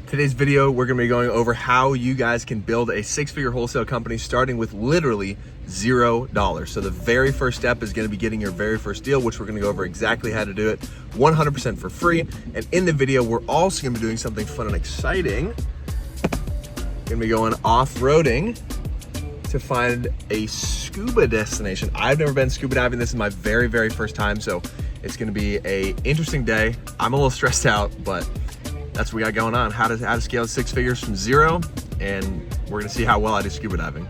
Today's video, we're gonna be going over how you guys can build a six-figure wholesale company starting with literally $0. So the very first step is gonna be getting your very first deal, which we're gonna go over exactly how to do it 100% for free. And in the video, we're also gonna be doing something fun and exciting. Gonna be going off-roading to find a scuba destination. I've never been scuba diving. This is my very first time, so it's gonna be an interesting day. I'm a little stressed out, but that's what we got going on. How to scale six figures from zero, and we're gonna see how well I do scuba diving.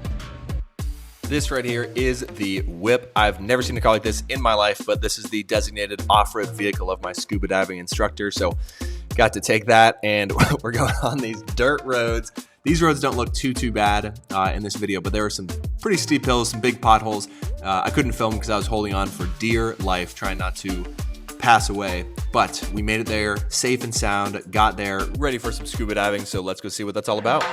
This right here is the whip. I've never seen a car like this in my life, but this is the designated off-road vehicle of my scuba diving instructor. So got to take that, and we're going on these dirt roads. These roads don't look too bad in this video, but there were some pretty steep hills, some big potholes. I couldn't film because I was holding on for dear life, trying not to pass away. But we made it there safe and sound, got there ready for some scuba diving. So let's go see what that's all about.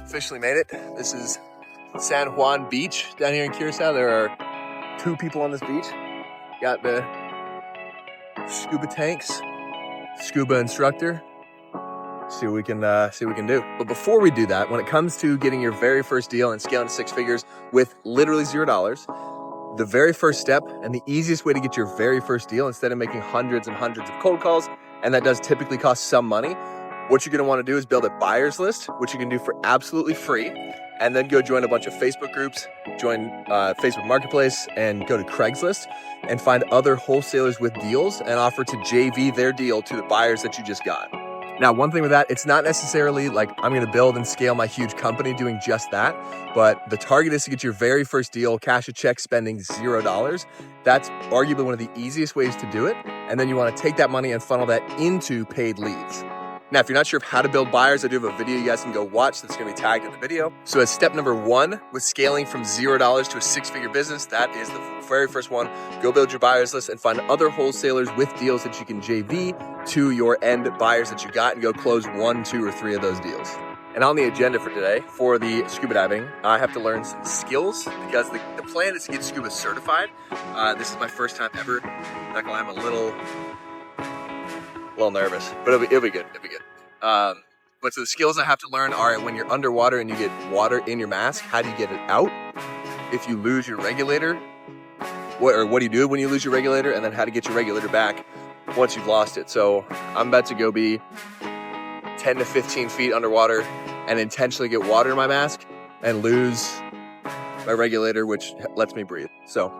Officially made it. This is San Juan Beach down here in Curacao. There are 2 people on this beach. Got the scuba tanks, scuba instructor. See what we can do. But before we do that, when it comes to getting your very first deal and scaling to 6 figures with literally $0, the very first step and the easiest way to get your very first deal, instead of making hundreds and hundreds of cold calls, and that does typically cost some money, what you're gonna wanna do is build a buyer's list, which you can do for absolutely free, and then go join a bunch of Facebook groups, join Facebook Marketplace, and go to Craigslist and find other wholesalers with deals and offer to JV their deal to the buyers that you just got. Now, one thing with that, it's not necessarily like I'm gonna build and scale my huge company doing just that, but the target is to get your very first deal, cash a check spending $0. That's arguably one of the easiest ways to do it. And then you wanna take that money and funnel that into paid leads. Now, if you're not sure of how to build buyers, I do have a video you guys can go watch that's gonna be tagged in the video. So as step number 1 with scaling from $0 to a 6-figure business, that is the very first one. Go build your buyers list and find other wholesalers with deals that you can JV to your end buyers that you got, and go close 1, 2, or 3 of those deals. And on the agenda for today, for the scuba diving, I have to learn some skills because the plan is to get scuba certified. This is my first time ever. Not gonna lie, I'm a little nervous, but it'll be good. But so the skills I have to learn are when you're underwater and you get water in your mask, how do you get it out? If you lose your regulator, what do you do when you lose your regulator? And then how to get your regulator back once you've lost it. So I'm about to go be 10 to 15 feet underwater and intentionally get water in my mask and lose my regulator, which lets me breathe. So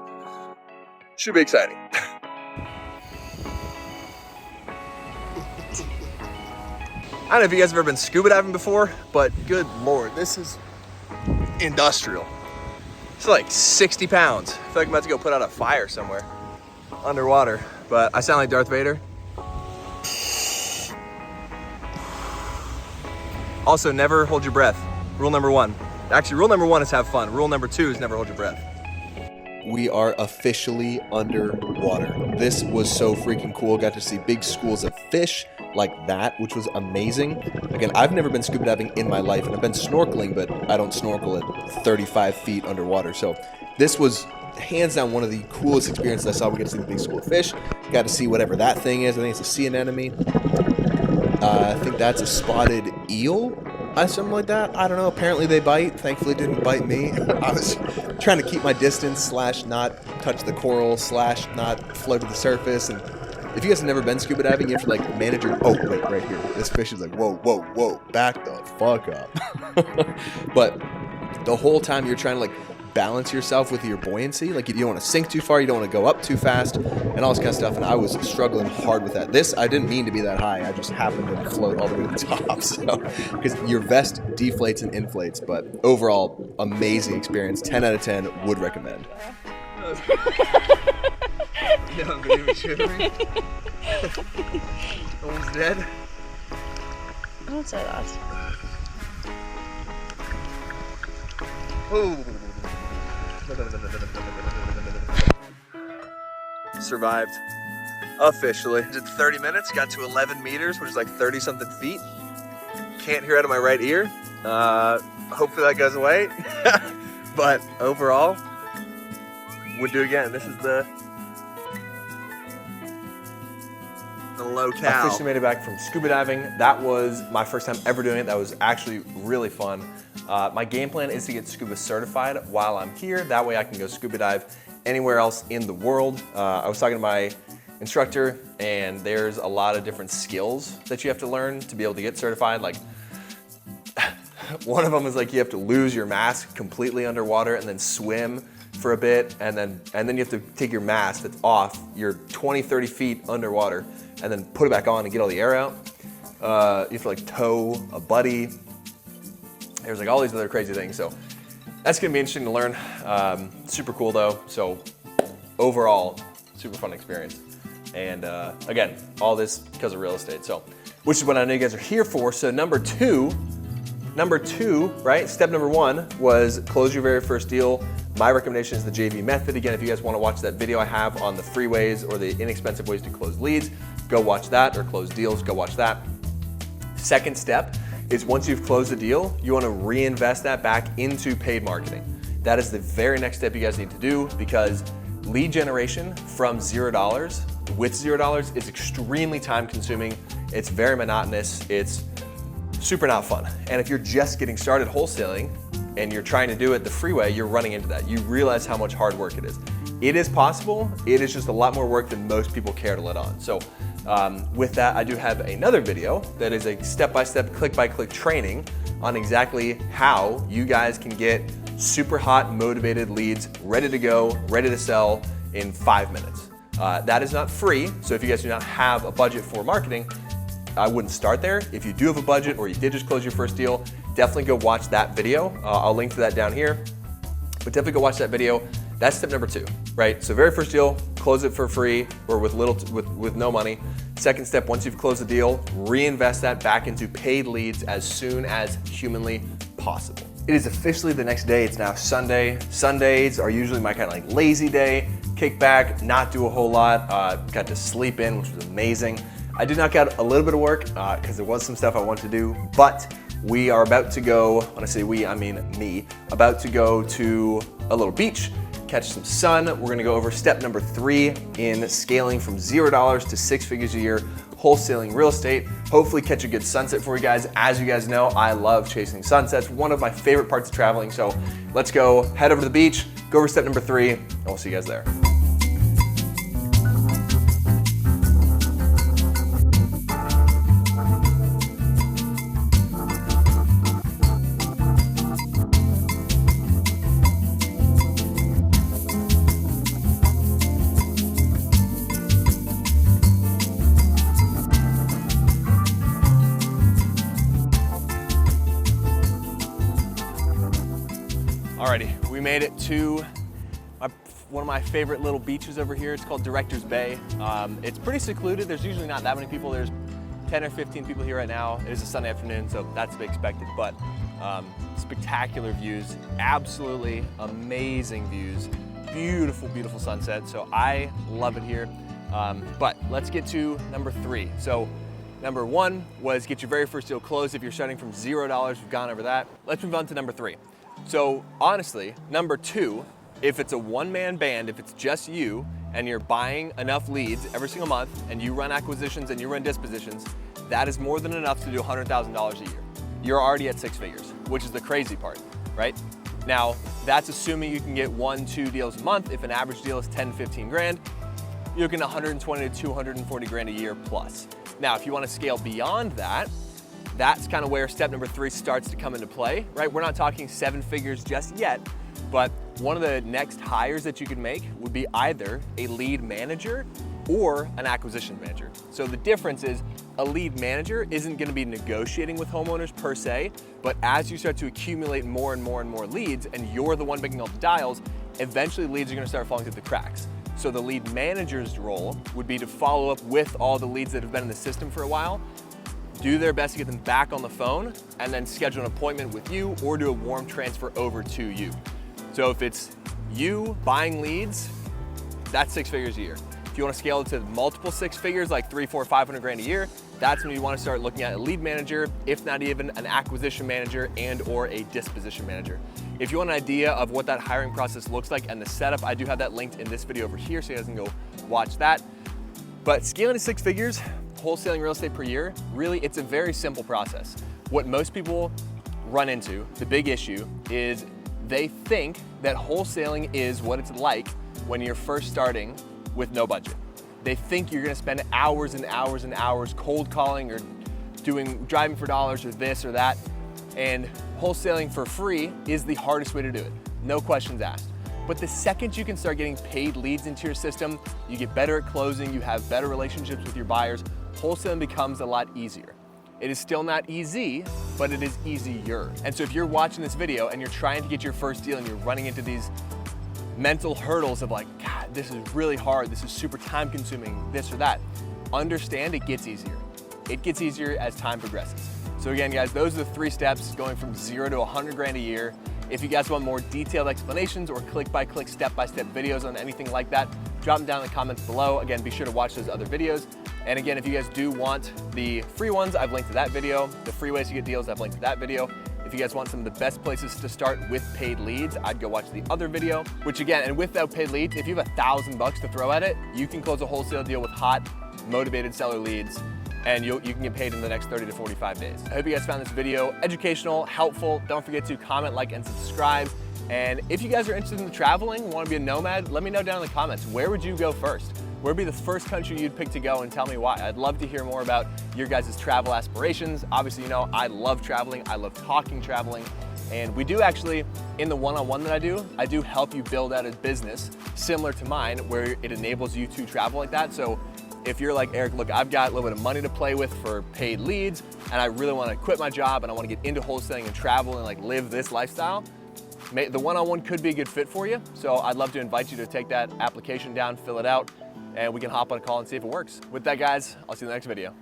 should be exciting. I don't know if you guys have ever been scuba diving before, but good Lord, this is industrial. It's like 60 pounds. I feel like I'm about to go put out a fire somewhere underwater, but I sound like Darth Vader. Also, never hold your breath. Rule number 1. Actually, rule number 1 is have fun. Rule number 2 is never hold your breath. We are officially underwater. This was so freaking cool. Got to see big schools of fish like that, which was amazing. Again, I've never been scuba diving in my life, and I've been snorkeling, but I don't snorkel at 35 feet underwater. So this was hands down one of the coolest experiences I saw. We got to see the big school of fish. Got to see whatever that thing is. I think it's a sea anemone. I think that's a spotted eel. Something like that. I don't know. Apparently they bite. Thankfully it didn't bite me. I was trying to keep my distance / not touch the coral / not float to the surface. And if you guys have never been scuba diving, you have to like manage your, oh wait, right here. This fish is like, whoa, back the fuck up. But the whole time you're trying to like balance yourself with your buoyancy. Like you don't want to sink too far, you don't want to go up too fast, and all this kind of stuff. And I was struggling hard with that. This, I didn't mean to be that high. I just happened to float all the way to the top. So, because your vest deflates and inflates, but overall, amazing experience. 10 out of 10, would recommend. No, but you shivering. Almost dead. Don't say that. Ooh. Survived officially. Did 30 minutes, got to 11 meters, which is like 30 something feet. Can't hear out of my right ear. Hopefully that goes away. But overall, would do again. This is the locale. I officially made it back from scuba diving. That was my first time ever doing it. That was actually really fun. My game plan is to get scuba certified while I'm here. That way I can go scuba dive anywhere else in the world. I was talking to my instructor, and there's a lot of different skills that you have to learn to be able to get certified. Like one of them is like you have to lose your mask completely underwater and then swim for a bit, and then you have to take your mask that's off, you're 20, 30 feet underwater, and then put it back on and get all the air out. You have to like tow a buddy. There's like all these other crazy things. So that's gonna be interesting to learn. Super cool though. So overall, super fun experience. And again, all this because of real estate. So, which is what I know you guys are here for. So number two, right? Step number one was close your very first deal. My recommendation is the JV method. Again, if you guys want to watch that video I have on the free ways or the inexpensive ways to close leads, go watch that, or close deals, go watch that. Second step is once you've closed the deal, you want to reinvest that back into paid marketing. That is the very next step you guys need to do, because lead generation from $0 with $0 is extremely time consuming. It's very monotonous. It's super not fun. And if you're just getting started wholesaling and you're trying to do it the free way, you're running into that. You realize how much hard work it is. It is possible. It is just a lot more work than most people care to let on. So with that, I do have another video that is a step-by-step, click-by-click training on exactly how you guys can get super hot, motivated leads ready to go, ready to sell in 5 minutes. That is not free, so if you guys do not have a budget for marketing, I wouldn't start there. If you do have a budget or you did just close your first deal, definitely go watch that video. I'll link to that down here, but definitely go watch that video. That's step number two, right? So very first deal, close it for free or with no money. Second step, once you've closed the deal, reinvest that back into paid leads as soon as humanly possible. It is officially the next day. It's now Sunday. Sundays are usually my kind of like lazy day, kick back, not do a whole lot. Got to sleep in, which was amazing. I did knock out a little bit of work because there was some stuff I wanted to do, but we are about to go, when I say we, I mean me, about to go to a little beach, catch some sun. We're gonna go over step number 3 in scaling from $0 to 6 figures a year, wholesaling real estate. Hopefully catch a good sunset for you guys. As you guys know, I love chasing sunsets, one of my favorite parts of traveling. So let's go head over to the beach, go over step number 3, and we'll see you guys there. Alrighty, we made it to one of my favorite little beaches over here. It's called Director's Bay. It's pretty secluded. There's usually not that many people. There's 10 or 15 people here right now. It is a Sunday afternoon, so that's to be expected, but spectacular views, absolutely amazing views, beautiful, beautiful sunset. So I love it here. But let's get to number 3. So number 1 was get your very first deal closed. If you're starting from $0, we've gone over that. Let's move on to number 3. So honestly, number 2, if it's a one-man band, if it's just you and you're buying enough leads every single month and you run acquisitions and you run dispositions, that is more than enough to do $100,000 a year. You're already at 6 figures, which is the crazy part, right? Now, that's assuming you can get 1-2 deals a month. If an average deal is 10, 15 grand, you're looking at 120 to 240 grand a year plus. Now, if you want to scale beyond that, that's kind of where step number 3 starts to come into play, right? We're not talking 7 figures just yet, But one of the next hires that you could make would be either a lead manager or an acquisition manager. So the difference is a lead manager isn't gonna be negotiating with homeowners per se, but as you start to accumulate more and more and more leads and you're the one making all the dials, eventually leads are gonna start falling through the cracks. So the lead manager's role would be to follow up with all the leads that have been in the system for a while, do their best to get them back on the phone, and then schedule an appointment with you or do a warm transfer over to you. So if it's you buying leads, that's 6 figures a year. If you want to scale it to multiple 6 figures, like 300, 400, 500 grand a year, that's when you want to start looking at a lead manager, if not even an acquisition manager and or a disposition manager. If you want an idea of what that hiring process looks like and the setup, I do have that linked in this video over here, so you guys can go watch that. But scaling to 6 figures, wholesaling real estate per year, really, it's a very simple process. What most people run into, the big issue, is they think that wholesaling is what it's like when you're first starting with no budget. They think you're gonna spend hours and hours and hours cold calling or driving for dollars or this or that. And wholesaling for free is the hardest way to do it. No questions asked. But the second you can start getting paid leads into your system, you get better at closing, you have better relationships with your buyers, wholesaling becomes a lot easier. It is still not easy, but it is easier. And so if you're watching this video and you're trying to get your first deal and you're running into these mental hurdles of like, God, this is really hard, this is super time consuming, this or that, understand it gets easier. It gets easier as time progresses. So again, guys, those are the 3 steps going from 0 to 100 grand a year. If you guys want more detailed explanations or click-by-click, step-by-step videos on anything like that, drop them down in the comments below. Again, be sure to watch those other videos. And again, if you guys do want the free ones, I've linked to that video. The free ways to get deals, I've linked to that video. If you guys want some of the best places to start with paid leads, I'd go watch the other video, which again, and without paid leads, if you have $1,000 to throw at it, you can close a wholesale deal with hot, motivated seller leads, and you can get paid in the next 30 to 45 days. I hope you guys found this video educational, helpful. Don't forget to comment, like, and subscribe. And if you guys are interested in traveling, want to be a nomad, let me know down in the comments. Where would you go first? Where would be the first country you'd pick to go, and tell me why? I'd love to hear more about your guys' travel aspirations. Obviously, you know, I love traveling. I love talking traveling. And we do actually, in the one-on-one that I do help you build out a business similar to mine where it enables you to travel like that. So if you're like, Eric, look, I've got a little bit of money to play with for paid leads, and I really want to quit my job and I want to get into wholesaling and travel and like live this lifestyle, the one-on-one could be a good fit for you. So I'd love to invite you to take that application down, fill it out, and we can hop on a call and see if it works. With that, guys, I'll see you in the next video.